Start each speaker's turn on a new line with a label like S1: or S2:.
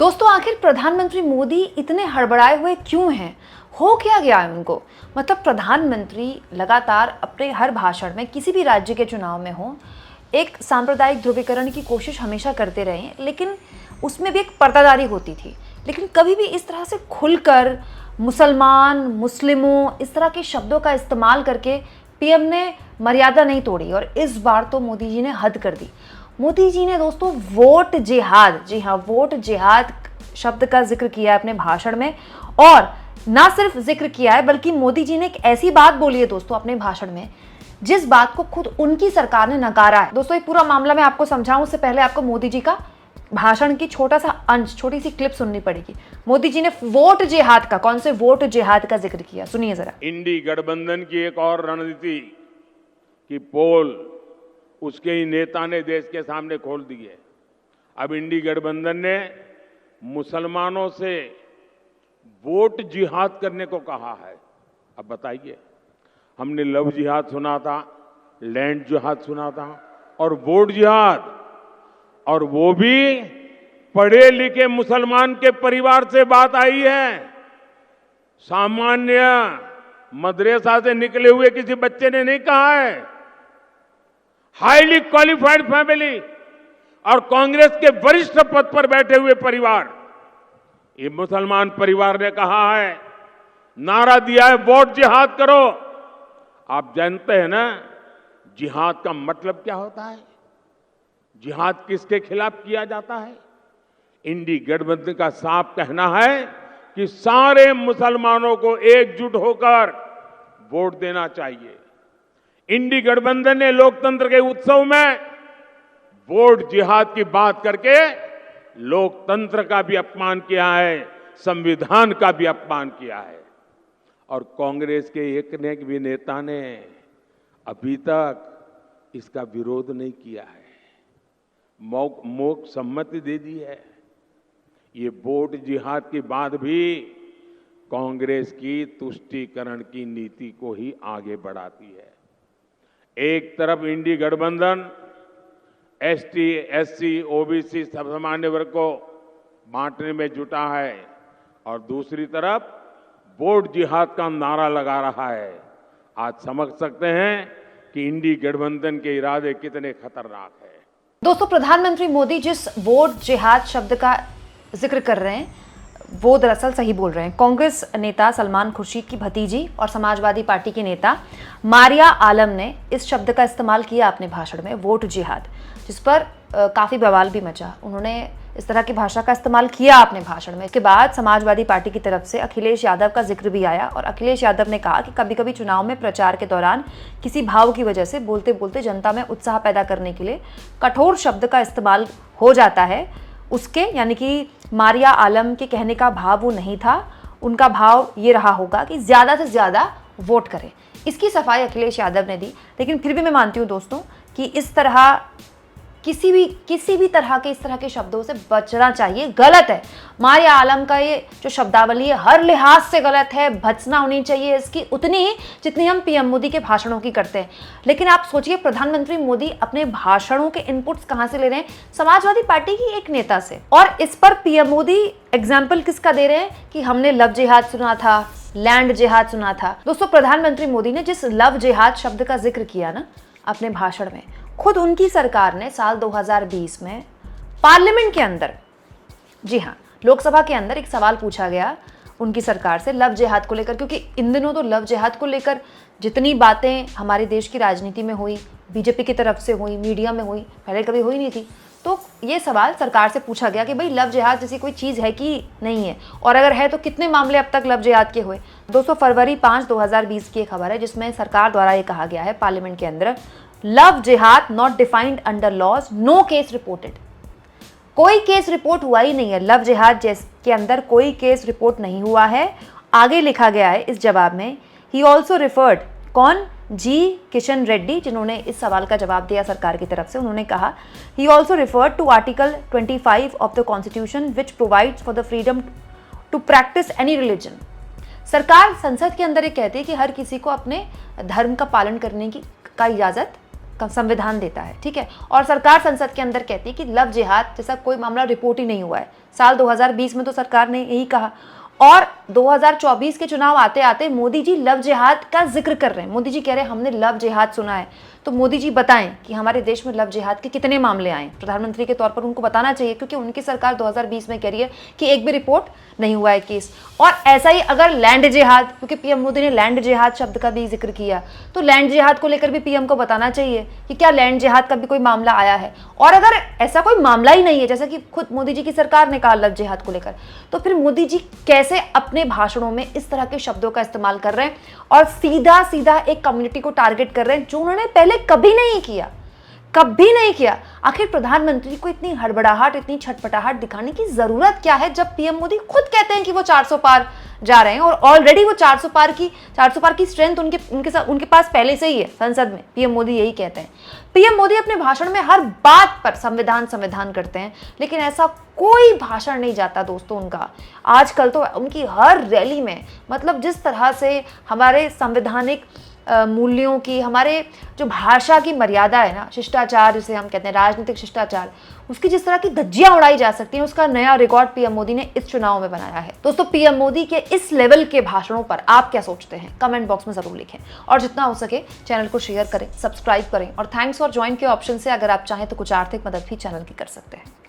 S1: दोस्तों, आखिर प्रधानमंत्री मोदी इतने हड़बड़ाए हुए क्यों हैं? हो क्या गया है उनको? मतलब प्रधानमंत्री लगातार अपने हर भाषण में किसी भी राज्य के चुनाव में हो, एक सांप्रदायिक ध्रुवीकरण की कोशिश हमेशा करते रहे, लेकिन उसमें भी एक पर्दादारी होती थी। लेकिन कभी भी इस तरह से खुलकर मुसलमान, मुस्लिमों इस तरह के शब्दों का इस्तेमाल करके पीएम ने मर्यादा नहीं तोड़ी और इस बार तो मोदी जी ने हद कर दी। मोदी जी ने दोस्तों वोट जिहाद, जी हाँ, वोट जिहाद शब्द का जिक्र किया है अपने भाषण में। और ना सिर्फ जिक्र किया है बल्कि मोदी जी ने एक ऐसी बात बोली है दोस्तों अपने भाषण में जिस बात को खुद उनकी सरकार ने नकारा है। दोस्तों ये पूरा मामला मैं आपको समझाऊं उससे पहले आपको मोदी जी का भाषण की छोटा सा अंश, छोटी सी क्लिप सुननी पड़ेगी। मोदी जी ने वोट जिहाद का, कौन से वोट जिहाद का जिक्र किया, सुनिए जरा।
S2: इंडी गठबंधन की एक और रणनीति की पोल उसके ही नेता ने देश के सामने खोल दी है। अब इंडी गठबंधन ने मुसलमानों से वोट जिहाद करने को कहा है। अब बताइए, हमने लव जिहाद सुना था, लैंड जिहाद सुना था और वोट जिहाद, और वो भी पढ़े लिखे मुसलमान के परिवार से बात आई है। सामान्य मदरसा से निकले हुए किसी बच्चे ने नहीं कहा है। हाईली क्वालिफाइड फैमिली और कांग्रेस के वरिष्ठ पद पर बैठे हुए परिवार, ये मुसलमान परिवार ने कहा है, नारा दिया है वोट जिहाद करो। आप जानते हैं ना जिहाद का मतलब क्या होता है? जिहाद किसके खिलाफ किया जाता है? इंडी गठबंधन का साफ कहना है कि सारे मुसलमानों को एकजुट होकर वोट देना चाहिए। इंडी गठबंधन ने लोकतंत्र के उत्सव में वोट जिहाद की बात करके लोकतंत्र का भी अपमान किया है, संविधान का भी अपमान किया है। और कांग्रेस के एक ने भी नेता ने अभी तक इसका विरोध नहीं किया है, मौक सम्मति दे दी है। ये वोट जिहाद की बात भी कांग्रेस की तुष्टीकरण की नीति को ही आगे बढ़ाती है। एक तरफ इंडी गठबंधन एसटी, एससी, ओबीसी सामान्य वर्ग को बांटने में जुटा है और दूसरी तरफ वोट जिहाद का नारा लगा रहा है। आज समझ सकते हैं कि इंडी गठबंधन के इरादे कितने खतरनाक हैं।
S1: दोस्तों, प्रधानमंत्री मोदी जिस वोट जिहाद शब्द का जिक्र कर रहे हैं वो दरअसल सही बोल रहे हैं। कांग्रेस नेता सलमान खुर्शीद की भतीजी और समाजवादी पार्टी के नेता मारिया आलम ने इस शब्द का इस्तेमाल किया अपने भाषण में, वोट जिहाद, जिस पर काफ़ी बवाल भी मचा। उन्होंने इस तरह की भाषा का इस्तेमाल किया अपने भाषण में। इसके बाद समाजवादी पार्टी की तरफ से अखिलेश यादव का जिक्र भी आया और अखिलेश यादव ने कहा कि कभी कभी चुनाव में प्रचार के दौरान किसी भाव की वजह से बोलते बोलते जनता में उत्साह पैदा करने के लिए कठोर शब्द का इस्तेमाल हो जाता है। उसके यानी कि मारिया आलम के कहने का भाव वो नहीं था, उनका भाव ये रहा होगा कि ज़्यादा से ज़्यादा वोट करें। इसकी सफाई अखिलेश यादव ने दी। लेकिन फिर भी मैं मानती हूँ दोस्तों कि इस तरह किसी भी तरह के इस तरह के शब्दों से बचना चाहिए। गलत है, मारिया आलम का ये जो शब्दावली है हर लिहाज से गलत है। भत्सना होनी चाहिए इसकी उतनी ही जितनी हम पीएम मोदी के भाषणों की करते हैं। लेकिन आप सोचिए, प्रधानमंत्री मोदी अपने भाषणों के इनपुट्स कहाँ से ले रहे हैं? समाजवादी पार्टी की एक नेता से। और इस पर पीएम मोदी एग्जाम्पल किसका दे रहे हैं कि हमने लव जिहाद सुना था, लैंड जिहाद सुना था। दोस्तों, प्रधानमंत्री मोदी ने जिस लव जिहाद शब्द का जिक्र किया ना अपने भाषण में, खुद उनकी सरकार ने साल 2020 में पार्लियामेंट के अंदर, जी हाँ, लोकसभा के अंदर एक सवाल पूछा गया उनकी सरकार से लव जिहाद को लेकर, क्योंकि इन दिनों तो लव जिहाद को लेकर जितनी बातें हमारे देश की राजनीति में हुई, बीजेपी की तरफ से हुई, मीडिया में हुई, पहले कभी हुई नहीं थी। तो ये सवाल सरकार से पूछा गया कि भाई लव जिहाद जैसी कोई चीज़ है कि नहीं है, और अगर है तो कितने मामले अब तक लव जिहाद के हुए। दोस्तों, फरवरी 5, 2020 की एक खबर है जिसमें सरकार द्वारा ये कहा गया है पार्लियामेंट के अंदर, love jihad not defined under laws, no case reported. कोई केस रिपोर्ट हुआ ही नहीं है, लव जिहाद के अंदर कोई केस रिपोर्ट नहीं हुआ है। आगे लिखा गया है इस जवाब में, ही ऑल्सो रिफर्ड, कौन? जी किशन रेड्डी, जिन्होंने इस सवाल का जवाब दिया सरकार की तरफ से, उन्होंने कहा he also referred to article 25 of the constitution which provides for the freedom to practise any religion. सरकार संसद के अंदर ये कहती है कि हर किसी को अपने धर्म का पालन करने की इजाज़त संविधान देता है, ठीक है। और सरकार संसद के अंदर कहती है कि लव जिहाद जैसा कोई मामला रिपोर्ट ही नहीं हुआ है। साल 2020 में तो सरकार ने यही कहा, और 2024 के चुनाव आते आते मोदी जी लव जिहाद का जिक्र कर रहे हैं। मोदी जी कह रहे हैं हमने लव जिहाद सुना है। तो मोदी जी बताएं कि हमारे देश में लव जिहाद के कितने मामले आए। प्रधानमंत्री के तौर पर उनको बताना चाहिए, क्योंकि उनकी सरकार 2020 में कह रही है कि एक भी रिपोर्ट नहीं हुआ है केस। और ऐसा ही अगर लैंड जिहाद, क्योंकि पीएम मोदी ने लैंड जिहाद शब्द का भी जिक्र किया, तो लैंड जिहाद को लेकर भी पीएम को बताना चाहिए कि क्या लैंड जिहाद का भी कोई मामला आया है। और अगर ऐसा कोई मामला ही नहीं है, जैसा कि खुद मोदी जी की सरकार ने कहा लव जिहाद को लेकर, तो फिर मोदी जी कैसे अपने भाषणों में इस तरह के शब्दों का इस्तेमाल कर रहे हैं और सीधा सीधा एक कम्युनिटी को टारगेट कर रहे हैं जो उन्होंने पहले कभी नहीं किया, कभी नहीं किया। आखिर प्रधानमंत्री को इतनी हड़बड़ाहट, इतनी छटपटाहट दिखाने की जरूरत क्या है, जब पीएम मोदी खुद कहते हैं कि वो 400 पार जा रहे हैं और ऑलरेडी वो 400 पार की स्ट्रेंथ उनके पास पहले से ही है संसद में। पीएम मोदी यही कहते हैं। पीएम मोदी अपने भाषण में हर बात पर संविधान करते हैं, लेकिन ऐसा कोई भाषण नहीं जाता दोस्तों उनका। आजकल तो उनकी हर रैली में, मतलब जिस तरह से हमारे संवैधानिक मूल्यों की, हमारे जो भाषा की मर्यादा है ना, शिष्टाचार जिसे हम कहते हैं, राजनीतिक शिष्टाचार, उसकी जिस तरह की धज्जियां उड़ाई जा सकती हैं, उसका नया रिकॉर्ड पीएम मोदी ने इस चुनाव में बनाया है। दोस्तों, पीएम मोदी के इस लेवल के भाषणों पर आप क्या सोचते हैं, कमेंट बॉक्स में जरूर लिखें। और जितना हो सके चैनल को शेयर करें, सब्सक्राइब करें, और थैंक्स फॉर ज्वाइन के ऑप्शन से अगर आप चाहें तो कुछ आर्थिक मदद भी चैनल की कर सकते हैं।